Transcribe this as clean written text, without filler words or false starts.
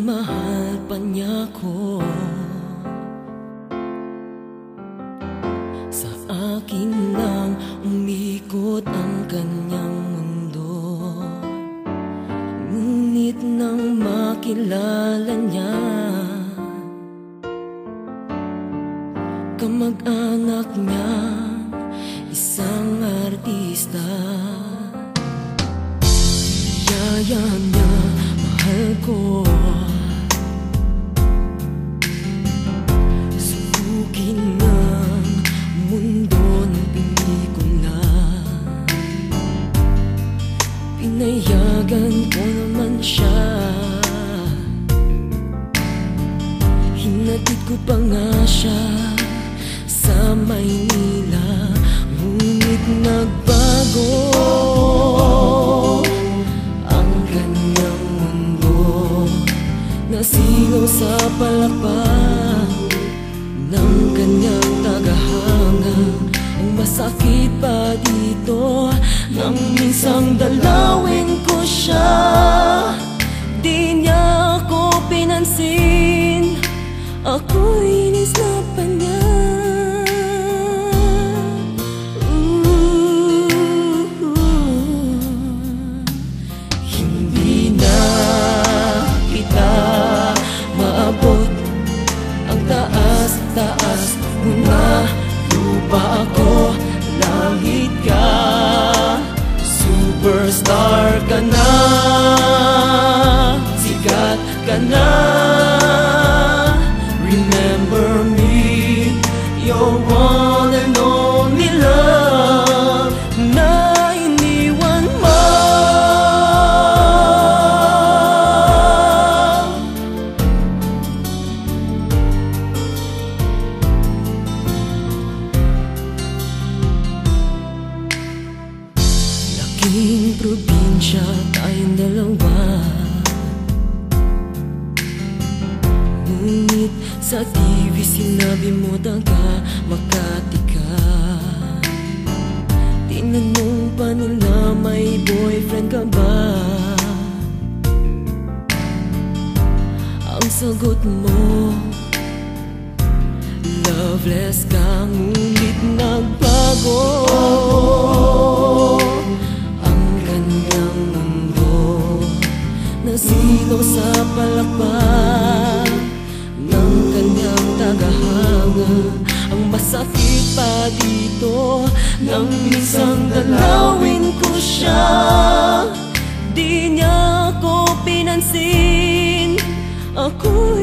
mahal pa niya ko. Sa akin lang umikot ang kanyang mundo. Ngunit nang makilala niya kamag-anak niya, isang artista, yaya niya, mahal ko. Subukin ng mundo ng pelikula, pinayagan ko naman siya. Hinatid ko pa nga siya sa Maynila, ngunit nagbago ang kanyang mundo. Nasilaw sa palakpak ng kanyang tagahanga. Ang masakit pa dito, nang minsang dalawin ko siya, di niya ako pinansin. Ako'y nisnapan niya. Hindi na kita maabot ang taas-taas mo na lupa. Ako, langit ka, superstar ka na, sikat ka na. Remember me, your one and only love na iniwan mo. Laking probinsya, tayong dalawa, ngunit sa TV sinabi mo taga Makati ka. Tinanong pa nila, may boyfriend ka ba? Ang sagot mo, loveless ka, ngunit nagbago ang kanyang mundo. Nasilaw sa palakpak ng kanyang tagahanga. Ang masakit pa dito, nang minsang dalawin ko siya, di niya ako pinansin. Ako